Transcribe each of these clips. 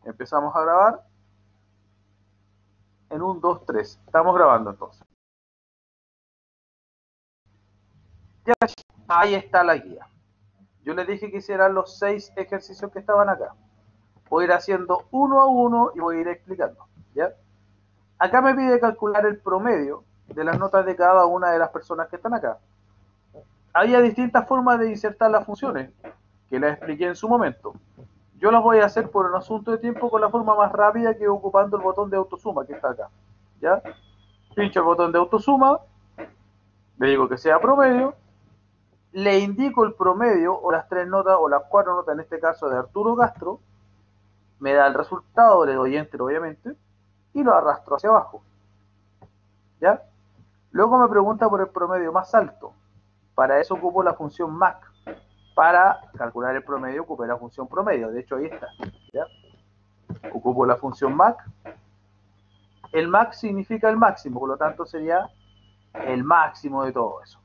Empezamos a grabar en 1, 2, 3. Estamos grabando entonces. Ya, ahí está la guía. Yo les dije que hicieran los 6 ejercicios que estaban acá. Voy a ir haciendo uno a uno y voy a ir explicando. ¿Ya? Acá me pide calcular el promedio de las notas de cada una de las personas que están acá. Había distintas formas de insertar las funciones, que las expliqué en su momento. Yo las voy a hacer por un asunto de tiempo con la forma más rápida, que ocupando el botón de autosuma que está acá. ¿Ya? Pincho el botón de autosuma, le digo que sea promedio, le indico el promedio o las 3 notas o las 4 notas, en este caso de Arturo Castro, me da el resultado, le doy enter obviamente, y lo arrastro hacia abajo. ¿Ya? Luego me pregunta por el promedio más alto. Para eso ocupo la función MAC. Para calcular el promedio ocupé la función promedio. De hecho, ahí está. ¿Ya? Ocupo la función MAC. El MAC significa el máximo, por lo tanto sería el máximo de todo eso.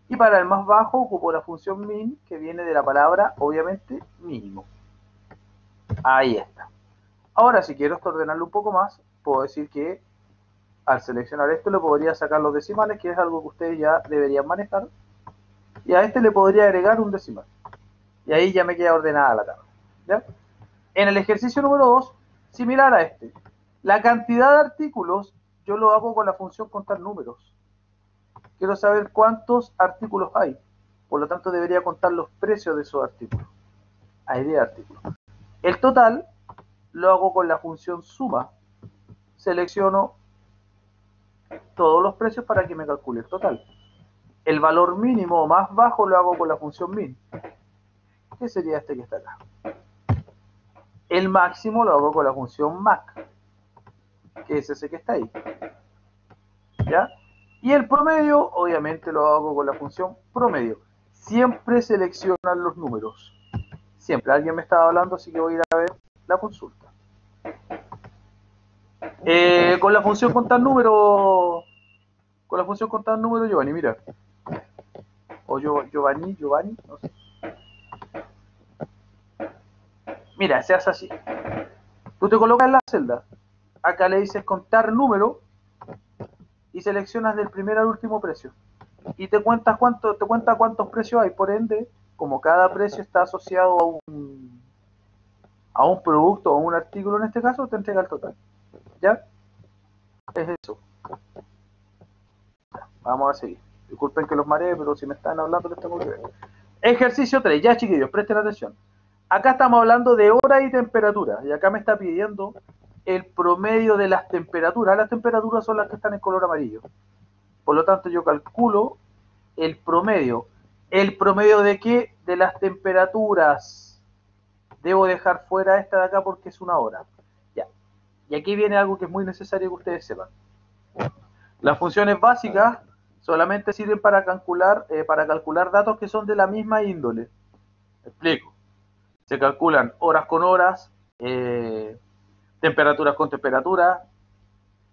Y para el más bajo ocupo la función min, que viene de la palabra, obviamente, mínimo. Ahí está. Ahora, si quiero ordenarlo un poco más, puedo decir que al seleccionar esto le podría sacar los decimales, que es algo que ustedes ya deberían manejar. Y a este le podría agregar un decimal. Y ahí ya me queda ordenada la tabla. ¿Ya? En el ejercicio número 2, similar a este, la cantidad de artículos yo lo hago con la función contar números. Quiero saber cuántos artículos hay. Por lo tanto, debería contar los precios de esos artículos. Hay 10 artículos. El total lo hago con la función suma. Selecciono todos los precios para que me calcule el total. El valor mínimo o más bajo lo hago con la función min, que sería este que está acá. El máximo lo hago con la función mac, que es ese que está ahí. ¿Ya? Y el promedio, obviamente, lo hago con la función promedio. Siempre seleccionan los números. Siempre. Alguien me estaba hablando, así que voy a ir a ver la consulta. Con la función contar número, Giovanni, mira. O Giovanni, no sé. Mira, se hace así. Tú te colocas en la celda. Acá le dices contar número y seleccionas del primer al último precio. Y te cuenta cuántos precios hay. Por ende, como cada precio está asociado a un producto o a un artículo, en este caso, te entrega el total. ¿Ya? Es eso. Vamos a seguir. Disculpen que los mareé, pero si me están hablando les tengo que ver. Ejercicio 3. Ya, chiquillos, presten atención. Acá estamos hablando de hora y temperatura. Y acá me está pidiendo el promedio de las temperaturas. Las temperaturas son las que están en color amarillo. Por lo tanto, yo calculo el promedio. ¿El promedio de qué? De las temperaturas. Debo dejar fuera esta de acá porque es una hora. Ya. Y aquí viene algo que es muy necesario que ustedes sepan. Las funciones básicas solamente sirven para calcular datos que son de la misma índole. ¿Me explico? Se calculan horas con horas, temperaturas con temperatura,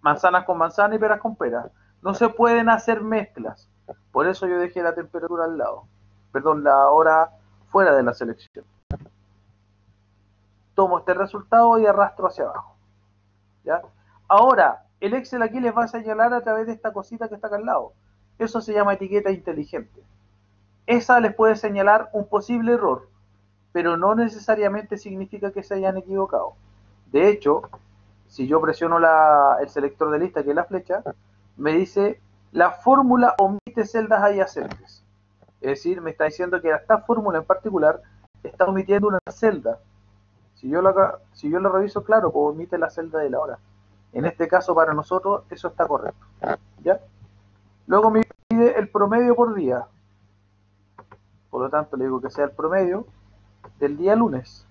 manzanas con manzanas y peras con peras. No se pueden hacer mezclas. Por eso yo dejé la temperatura al lado. Perdón, la hora fuera de la selección. Tomo este resultado y arrastro hacia abajo. ¿Ya? Ahora, el Excel aquí les va a señalar a través de esta cosita que está acá al lado. Eso se llama etiqueta inteligente. Esa les puede señalar un posible error, pero no necesariamente significa que se hayan equivocado. De hecho, si yo presiono el selector de lista, que es la flecha, me dice la fórmula omite celdas adyacentes. Es decir, me está diciendo que esta fórmula en particular está omitiendo una celda. Si yo la reviso, claro, pues omite la celda de la hora. En este caso, para nosotros, eso está correcto. ¿Ya? Luego me pide el promedio por día. Por lo tanto, le digo que sea el promedio del día lunes.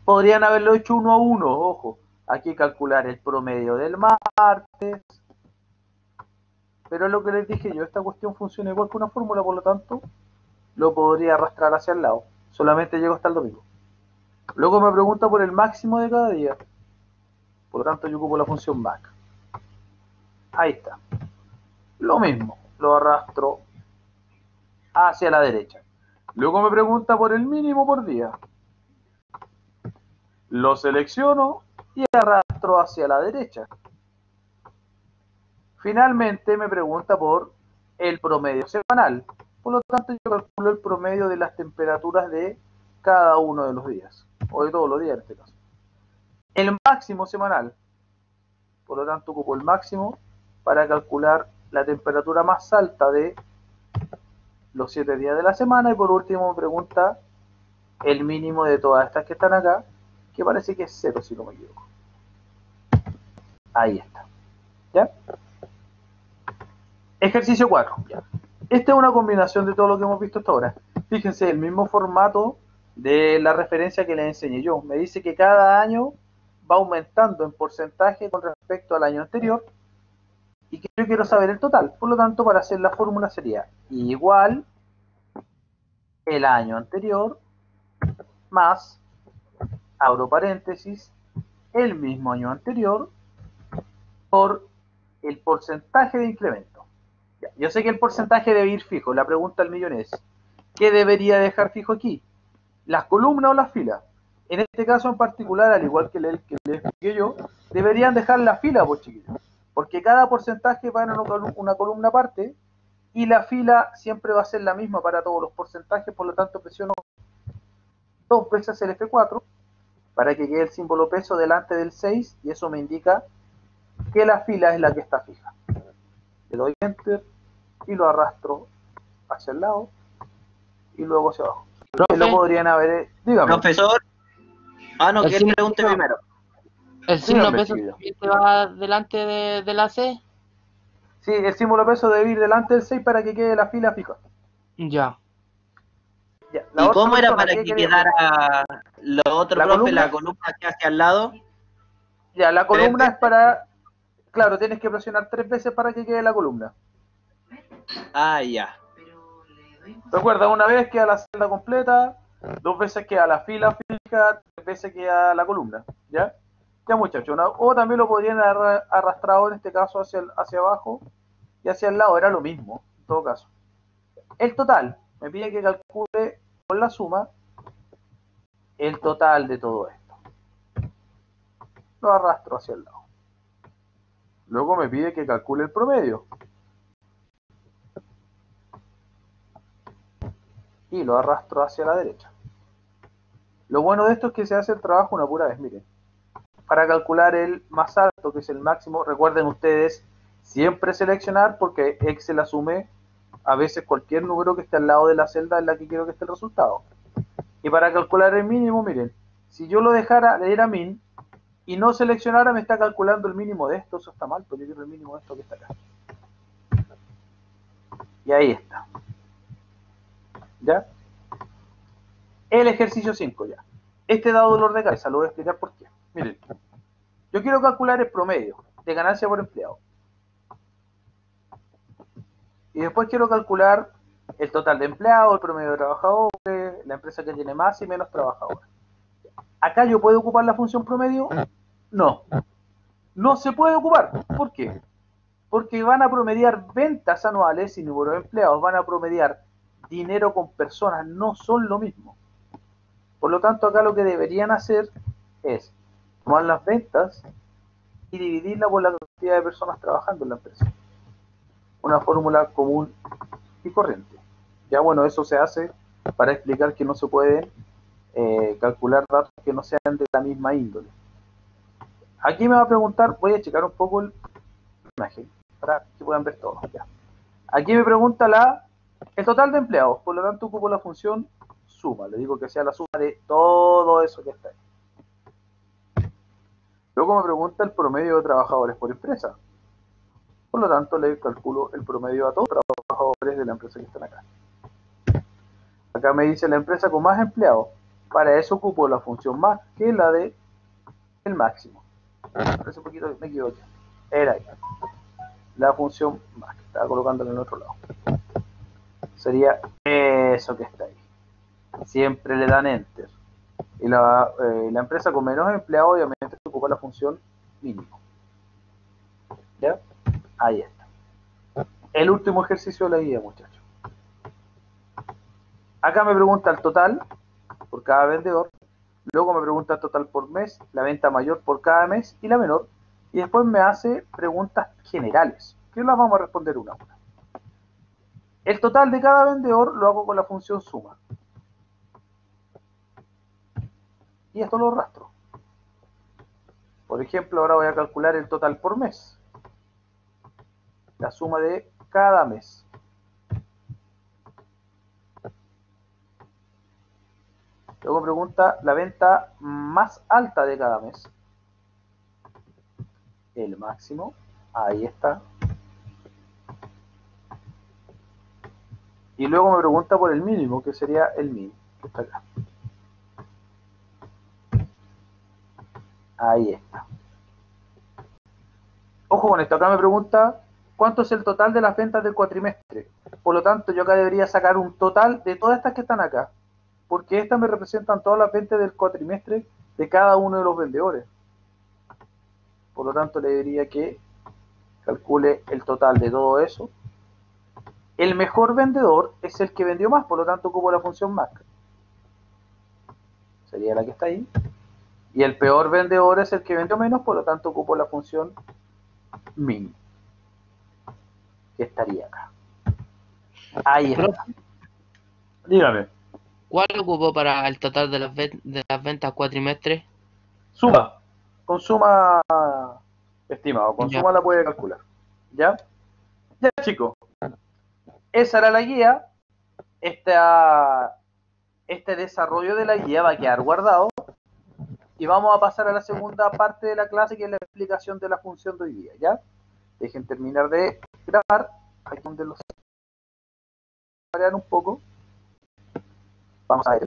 Podrían haberlo hecho uno a uno, ojo. Hay que calcular el promedio del martes. Pero es lo que les dije yo, esta cuestión funciona igual que una fórmula, por lo tanto, lo podría arrastrar hacia el lado. Solamente llego hasta el domingo. Luego me pregunta por el máximo de cada día. Por lo tanto, yo ocupo la función mac. Ahí está. Lo mismo, lo arrastro hacia la derecha. Luego me pregunta por el mínimo por día. Lo selecciono y arrastro hacia la derecha. Finalmente me pregunta por el promedio semanal. Por lo tanto, yo calculo el promedio de las temperaturas de cada uno de los días, o de todos los días en este caso. El máximo semanal, por lo tanto, ocupo el máximo para calcular la temperatura más alta de los 7 días de la semana. Y por último, me pregunta el mínimo de todas estas que están acá, que parece que es 0, si no me equivoco. Ahí está. ¿Ya? Ejercicio 4. ¿Ya? Esta es una combinación de todo lo que hemos visto hasta ahora. Fíjense, el mismo formato de la referencia que les enseñé yo. Me dice que cada año va aumentando en porcentaje con respecto al año anterior y que yo quiero saber el total. Por lo tanto, para hacer la fórmula sería igual el año anterior más, abro paréntesis, el mismo año anterior por el porcentaje de incremento. Ya, yo sé que el porcentaje debe ir fijo. La pregunta del millón es, ¿qué debería dejar fijo aquí? ¿Las columnas o las filas? En este caso en particular, al igual que le expliqué yo, deberían dejar la fila, pues chiquillos, porque cada porcentaje va en una columna aparte y la fila siempre va a ser la misma para todos los porcentajes. Por lo tanto, presiono dos veces el F4 para que quede el símbolo peso delante del 6 y eso me indica que la fila es la que está fija. Le doy enter y lo arrastro hacia el lado y luego hacia abajo. Que lo podrían haber, dígame. Profesor, no, que él pregunte primero. ¿El signo Dígame, peso chiquillo. te va delante de la C? Sí, el símbolo peso debe ir delante del 6 para que quede la fila fija. Ya. Ya, ¿Y cómo era para ¿qué que quería? quedara lo otro, ¿La profe, columna? la columna que hacia al lado? Ya, la columna ¿Tres es para... Claro, tienes que presionar 3 veces para que quede la columna. Ya. Recuerda, una vez queda la celda completa, 2 veces queda la fila fija, 3 veces queda la columna. ¿Ya? Ya, muchachos. O también lo podrían haber arrastrado en este caso hacia abajo y hacia el lado. Era lo mismo, en todo caso. El total. Me pide que calcule con la suma el total de todo esto. Lo arrastro hacia el lado. Luego me pide que calcule el promedio. Y lo arrastro hacia la derecha. Lo bueno de esto es que se hace el trabajo una pura vez, miren. Para calcular el más alto, que es el máximo, recuerden ustedes siempre seleccionar porque Excel asume a veces cualquier número que esté al lado de la celda en la que quiero que esté el resultado. Y para calcular el mínimo, miren, si yo lo dejara, le diera min y no seleccionara, me está calculando el mínimo de esto. Eso está mal, porque yo quiero el mínimo de esto que está acá. Y ahí está. ¿Ya? El ejercicio 5 ya. Este da dolor de cabeza, lo voy a explicar por qué. Miren, yo quiero calcular el promedio de ganancia por empleado. Y después quiero calcular el total de empleados, el promedio de trabajadores, la empresa que tiene más y menos trabajadores. ¿Acá yo puedo ocupar la función promedio? No. No se puede ocupar. ¿Por qué? Porque van a promediar ventas anuales y número de empleados, van a promediar dinero con personas, no son lo mismo. Por lo tanto, acá lo que deberían hacer es tomar las ventas y dividirla por la cantidad de personas trabajando en la empresa. Una fórmula común y corriente. Ya bueno, eso se hace para explicar que no se pueden calcular datos que no sean de la misma índole. Aquí me va a preguntar, voy a checar un poco la imagen para que puedan ver todo. Ya. Aquí me pregunta el total de empleados, por lo tanto ocupo la función suma, le digo que sea la suma de todo eso que está ahí. Luego me pregunta el promedio de trabajadores por empresa, por lo tanto le calculo el promedio a todos los trabajadores de la empresa que están acá. Acá me dice la empresa con más empleados, para eso ocupo la función más, que es la de el máximo. Hace un poquito me equivoqué, era ahí la función más, que estaba colocando en el otro lado. Sería eso que está ahí. Siempre le dan enter. Y la empresa con menos empleados obviamente ocupa la función mínimo. ¿Ya? Ahí está. El último ejercicio de la guía, muchachos. Acá me pregunta el total por cada vendedor. Luego me pregunta el total por mes, la venta mayor por cada mes y la menor. Y después me hace preguntas generales, que las vamos a responder una a una. El total de cada vendedor lo hago con la función suma. Y esto lo rastro. Por ejemplo, ahora voy a calcular el total por mes. La suma de cada mes. Luego pregunta la venta más alta de cada mes. El máximo. Ahí está. Y luego me pregunta por el mínimo, que sería el min, que está acá. Ahí está. Ojo con esto, acá me pregunta cuánto es el total de las ventas del cuatrimestre. Por lo tanto, yo acá debería sacar un total de todas estas que están acá, porque estas me representan todas las ventas del cuatrimestre de cada uno de los vendedores. Por lo tanto, le diría que calcule el total de todo eso. El mejor vendedor es el que vendió más, por lo tanto ocupo la función más. Sería la que está ahí. Y el peor vendedor es el que vendió menos, por lo tanto ocupo la función min, que estaría acá. Ahí está. Dígame. ¿Cuál ocupó para el total de las ventas cuatrimestres? Suma. Con suma, estimado. Con Ya. suma la puede calcular. ¿Ya? Ya, chicos. Esa era la guía. Este desarrollo de la guía va a quedar guardado. Y vamos a pasar a la segunda parte de la clase, que es la explicación de la función de hoy día. ¿Ya? Dejen terminar de grabar. Aquí donde los variar un poco. Vamos a ver.